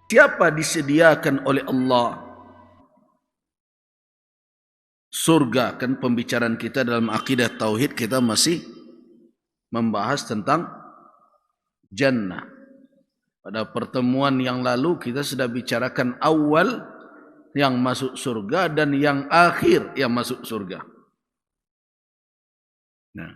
Siapa disediakan oleh Allah surga? Kan pembicaraan kita dalam akidah tauhid kita masih membahas tentang jannah. Pada pertemuan yang lalu kita sudah bicarakan awal yang masuk surga dan yang akhir yang masuk surga. Nah,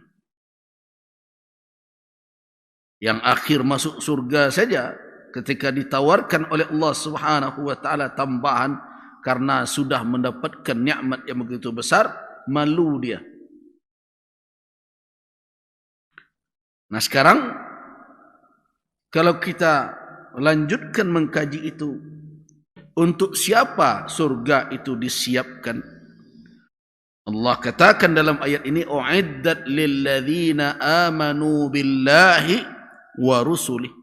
yang akhir masuk surga saja ketika ditawarkan oleh Allah Subhanahu wa taala tambahan karena sudah mendapatkan nikmat yang begitu besar, malu dia. Nah, sekarang kalau kita lanjutkan mengkaji itu, untuk siapa surga itu disiapkan? Allah katakan dalam ayat ini, u'iddat lil ladzina amanu billahi wa rusulih.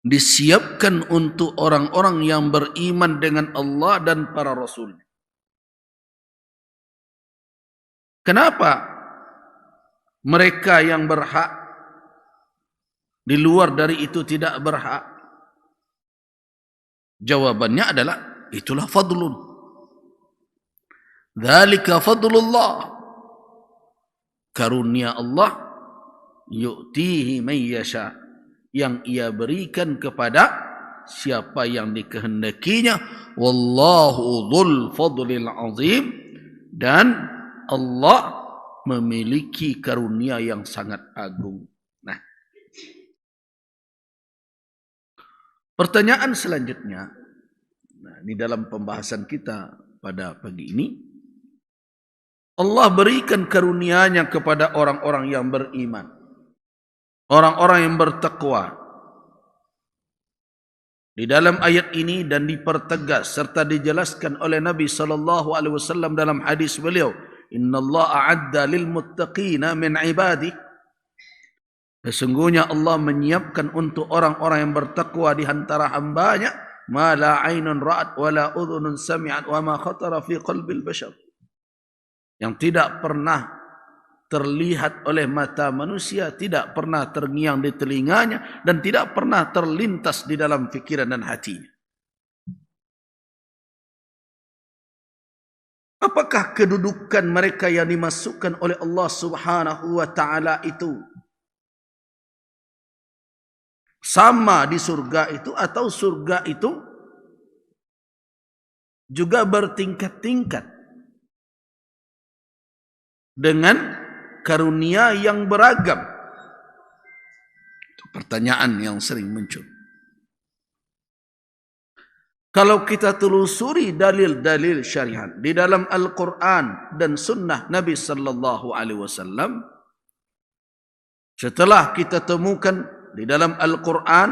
Disiapkan untuk orang-orang yang beriman dengan Allah dan para rasul. Kenapa mereka yang berhak di luar dari itu tidak berhak? Jawabannya adalah itulah fadlun. Dzalika fadlullah. Karunia Allah yu'tihi man yasha, yang ia berikan kepada siapa yang dikehendakinya. Wallahu dzul fadlil azim, dan Allah memiliki karunia yang sangat agung. Nah, pertanyaan selanjutnya, di dalam pembahasan kita pada pagi ini, Allah berikan karunia-Nya kepada orang-orang yang beriman, orang-orang yang bertakwa. Di dalam ayat ini dan dipertegas serta dijelaskan oleh Nabi sallallahu alaihi wasallam dalam hadis beliau, innallaha a'adda lil muttaqina min ibadi. Sesungguhnya Allah menyiapkan untuk orang-orang yang bertakwa di antara hamba-Nya ma la 'ainun ra'at wa la udhunun sami'at wa ma khatara fi qalbil bashar, yang tidak pernah terlihat oleh mata manusia, tidak pernah terngiang di telinganya, dan tidak pernah terlintas di dalam fikiran dan hatinya. Apakah kedudukan mereka yang dimasukkan oleh Allah Subhanahu wa taala itu sama di surga itu, atau surga itu juga bertingkat-tingkat dengan karunia yang beragam? Itu pertanyaan yang sering muncul. Kalau kita telusuri dalil-dalil syariat di dalam Al-Quran dan Sunnah Nabi sallallahu alaihi wasallam, setelah kita temukan di dalam Al-Quran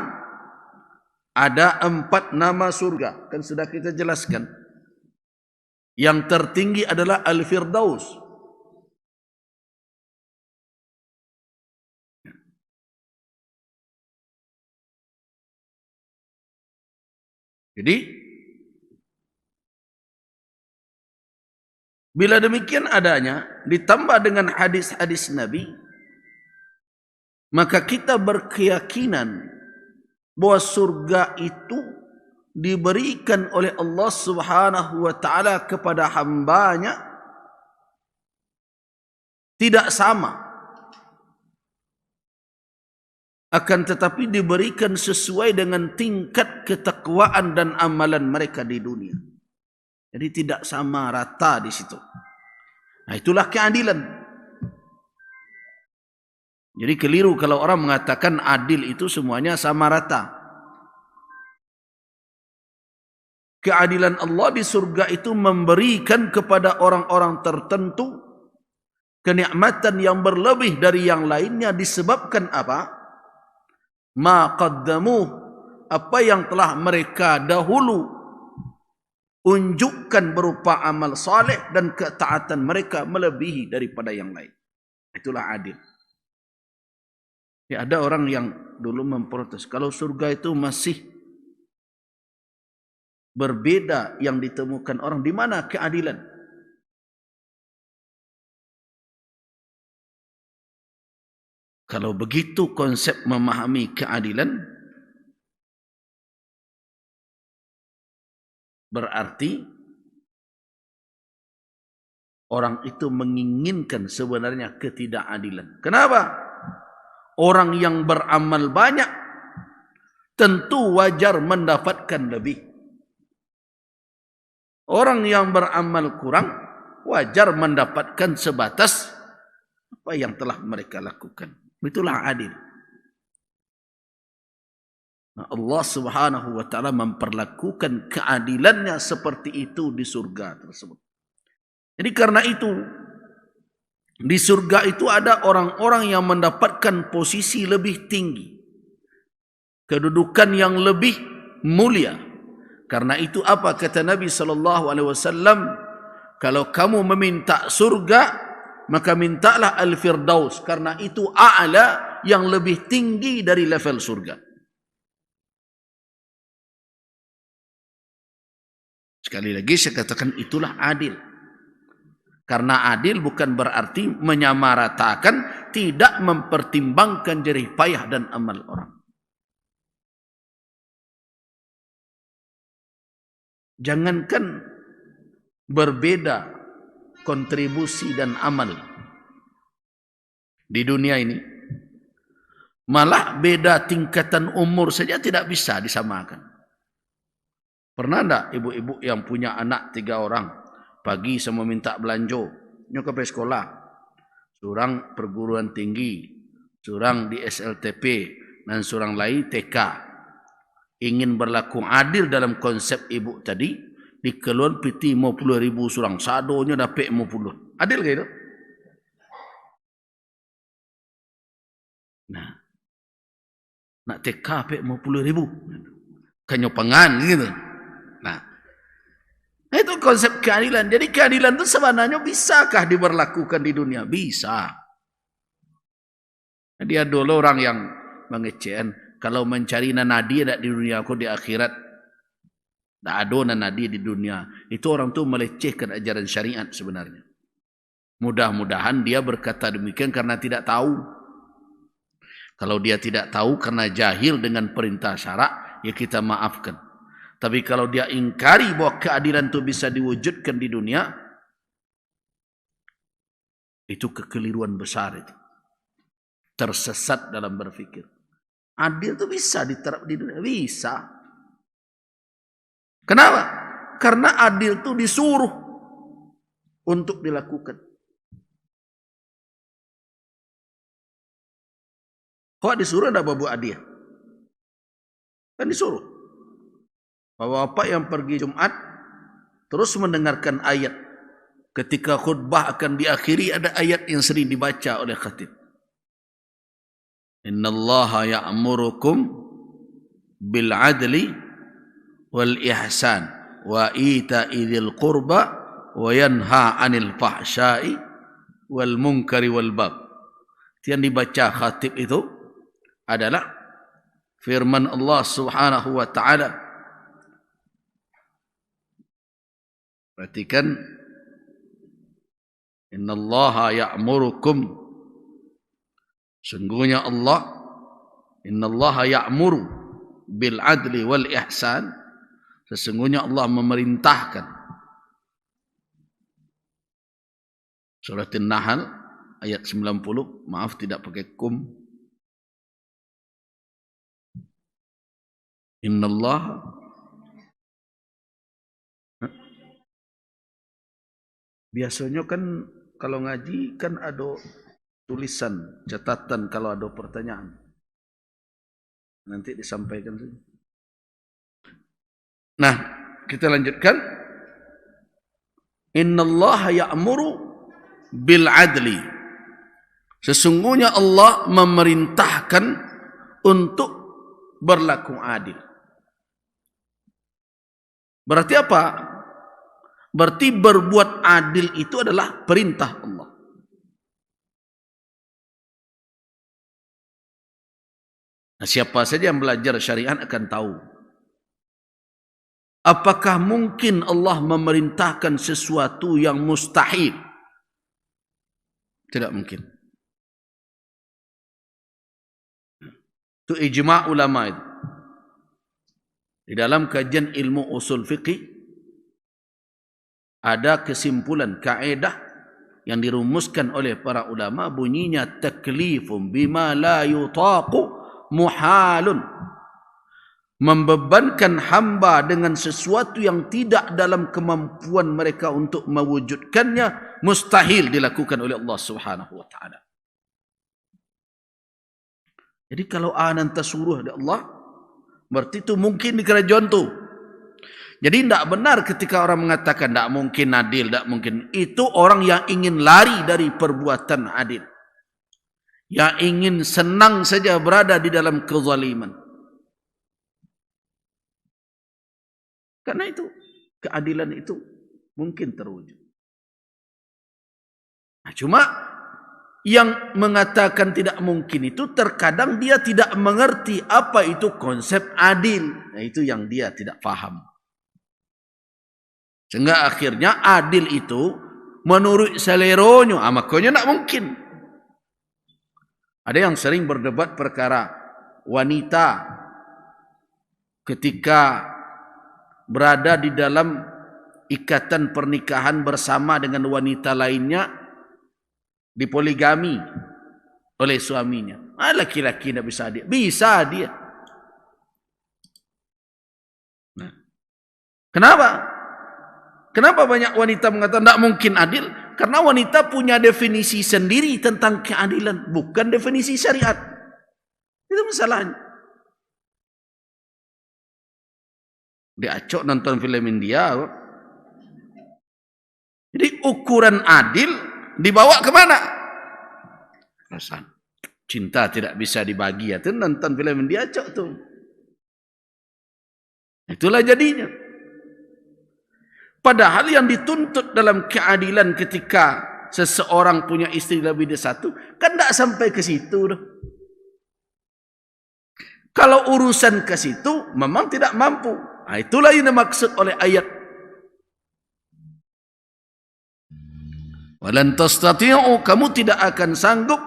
ada 4 nama surga, kan sudah kita jelaskan. Yang tertinggi adalah Al-Firdaus. Jadi, bila demikian adanya, ditambah dengan hadis-hadis Nabi, maka kita berkeyakinan bahwa surga itu diberikan oleh Allah Subhanahu wa taala kepada hamba-Nya tidak sama, akan tetapi diberikan sesuai dengan tingkat ketakwaan dan amalan mereka di dunia. Jadi tidak sama rata di situ. Nah, itulah keadilan. Jadi keliru kalau orang mengatakan adil itu semuanya sama rata. Keadilan Allah di surga itu memberikan kepada orang-orang tertentu kenikmatan yang berlebih dari yang lainnya disebabkan apa? Ma qaddamu, apa yang telah mereka dahulu unjukkan berupa amal saleh dan ketaatan mereka melebihi daripada yang lain. Itulah adil. Ya, ada orang yang dulu memprotes, kalau surga itu masih berbeda yang ditemukan orang, di mana keadilan? Kalau begitu konsep memahami keadilan, berarti orang itu menginginkan sebenarnya ketidakadilan. Kenapa? Orang yang beramal banyak tentu wajar mendapatkan lebih. Orang yang beramal kurang wajar mendapatkan sebatas apa yang telah mereka lakukan. Itulah adil. Nah, Allah Subhanahu wa taala memperlakukan keadilannya seperti itu di surga tersebut. Jadi karena itu di surga itu ada orang-orang yang mendapatkan posisi lebih tinggi, kedudukan yang lebih mulia. Karena itu apa kata Nabi sallallahu alaihi wasallam, kalau kamu meminta surga maka mintalah al-firdaus, karena itu a'la, yang lebih tinggi dari level surga. Sekali lagi saya katakan itulah adil. Karena adil bukan berarti menyamaratakan, tidak mempertimbangkan jerih payah dan amal orang. Jangankan berbeda kontribusi dan amal di dunia ini, malah beda tingkatan umur saja tidak bisa disamakan. Pernah tak ibu-ibu yang punya anak 3 orang, pagi sama minta belanja, nyok ke sekolah, seorang perguruan tinggi, seorang di SLTP, dan seorang lain TK, ingin berlaku adil dalam konsep ibu tadi, dikeluar piti 50.000 seorang, sadonya dapat 50. Adil ke itu? Nah, nak TK dapat 50.000, kanyopangan gitu. Nah, itu konsep keadilan. Jadi keadilan itu sebenarnya bisakah diberlakukan di dunia? Bisa. Dia dulu orang yang mengecehan, kalau mencari nanadi ada di dunia, aku di akhirat tak ada nanadi di dunia. Itu orang tu melecehkan ajaran syariat sebenarnya. Mudah-mudahan dia berkata demikian karena tidak tahu. Kalau dia tidak tahu karena jahil dengan perintah syarak, ya kita maafkan. Tapi kalau dia ingkari bahwa keadilan itu bisa diwujudkan di dunia, itu kekeliruan besar itu. Tersesat dalam berfikir. Adil itu bisa diterap di dunia. Bisa. Kenapa? Karena adil itu disuruh untuk dilakukan. Kok disuruh ada babu adil? Kan disuruh. Bapak-bapak yang pergi Jumat terus mendengarkan ayat. Ketika khutbah akan diakhiri, ada ayat yang sering dibaca oleh khatib. Innallaha ya'murukum bil adli wal ihsan wa ita'i dzil qurba wa yanha 'anil fahsya'i wal munkari wal bagh. Yang dibaca khatib itu adalah firman Allah Subhanahu wa taala. Perhatikan, innallaha ya'murukum, sungguhnya Allah, innallaha ya'muru bil adli wal ihsan, sesungguhnya Allah memerintahkan. Surat An-Nahl ayat 90, maaf tidak pakai kum. Innallaha, biasanya kan kalau ngaji kan ada tulisan, catatan kalau ada pertanyaan. Nanti disampaikan saja. Nah, kita lanjutkan. Innallaha ya'muru bil adli. Sesungguhnya Allah memerintahkan untuk berlaku adil. Berarti apa? Berarti berbuat adil itu adalah perintah Allah. Nah, siapa saja yang belajar syariat akan tahu. Apakah mungkin Allah memerintahkan sesuatu yang mustahil? Tidak mungkin. Itu ijma' ulama itu. Di dalam kajian ilmu usul fiqih, ada kesimpulan kaedah yang dirumuskan oleh para ulama, bunyinya taklifun bima la yutaqu muhalun. Membebankan hamba dengan sesuatu yang tidak dalam kemampuan mereka untuk mewujudkannya, mustahil dilakukan oleh Allah Subhanahu wa taala. Jadi kalau nanti suruh dari Allah, berarti itu mungkin di kerajaan tu. Jadi tidak benar ketika orang mengatakan tidak mungkin adil, tidak mungkin. Itu orang yang ingin lari dari perbuatan adil, yang ingin senang saja berada di dalam kezaliman. Karena itu keadilan itu mungkin terwujud. Nah, cuma yang mengatakan tidak mungkin itu terkadang dia tidak mengerti apa itu konsep adil. Nah, itu yang dia tidak faham. Sehingga akhirnya adil itu menurut seleronya, makanya tidak mungkin. Ada yang sering berdebat perkara wanita ketika berada di dalam ikatan pernikahan bersama dengan wanita lainnya, dipoligami oleh suaminya. Laki-laki tidak bisa dia. Bisa dia. Nah, kenapa? Kenapa banyak wanita mengatakan tidak mungkin adil? Karena wanita punya definisi sendiri tentang keadilan, bukan definisi syariat. Itu masalahnya. Dia acok nonton film India. Jadi ukuran adil dibawa ke mana? Perasaan cinta tidak bisa dibagi. Itu nonton film India acok tuh. Itulah jadinya. Padahal yang dituntut dalam keadilan ketika seseorang punya istri lebih dari satu, kan tidak sampai ke situ. Kalau urusan ke situ, memang tidak mampu. Itulah yang dimaksud oleh ayat. Walan tastati'u, kamu tidak akan sanggup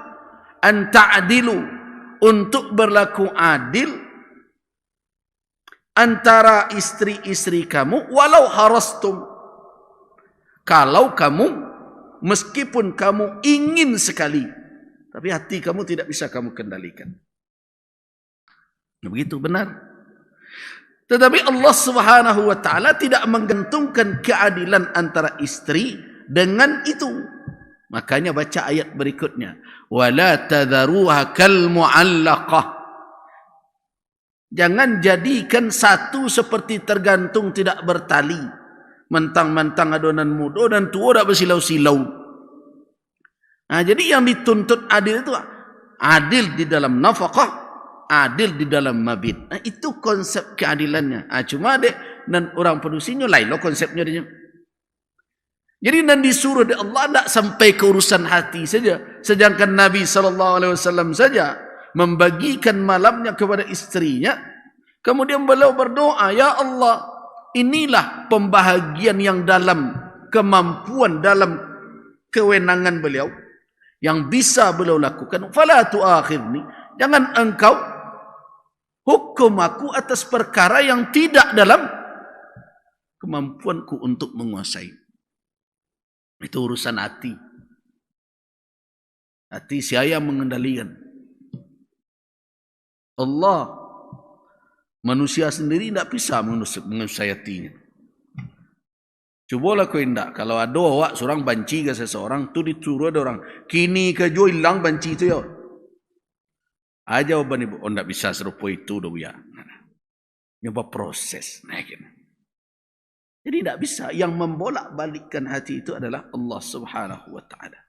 an ta'dilu, untuk berlaku adil antara istri-istri kamu, walau harastum, kalau kamu, meskipun kamu ingin sekali, tapi hati kamu tidak bisa kamu kendalikan. Begitu benar. Tetapi Allah Subhanahu wa taala tidak menggantungkan keadilan antara istri dengan itu. Makanya baca ayat berikutnya, wala tadharuha kal mu'allaqah. Jangan jadikan satu seperti tergantung tidak bertali. Mentang-mentang adonan muda dan tua dah bersilau-silau. Nah, jadi yang dituntut adil itu adil di dalam nafkah, adil di dalam mabit. Nah, itu konsep keadilannya. Cuma dek dan orang produksinya lain loh konsepnya dia. Jadi dan disuruh oleh Allah tidak sampai ke urusan hati saja. Sedangkan Nabi SAW saja membagikan malamnya kepada istrinya. Kemudian beliau berdoa, ya Allah, inilah pembahagian yang dalam kemampuan, dalam kewenangan beliau, yang bisa beliau lakukan. Fala tu'akhidni, jangan engkau hukum aku atas perkara yang tidak dalam kemampuanku untuk menguasai. Itu urusan hati. Hati saya mengendalikan. Allah, manusia sendiri tidak bisa menguasai hatinya. Cubalah kau indak. Kalau ada awak seorang banci ke seseorang, tu disuruh ada orang, kini ke jo hilang banci itu ya. Jawaban ibu, tidak bisa serupa itu dah ya. Nyoba proses. Jadi tidak bisa. Yang membolak-balikkan hati itu adalah Allah Subhanahu wa taala.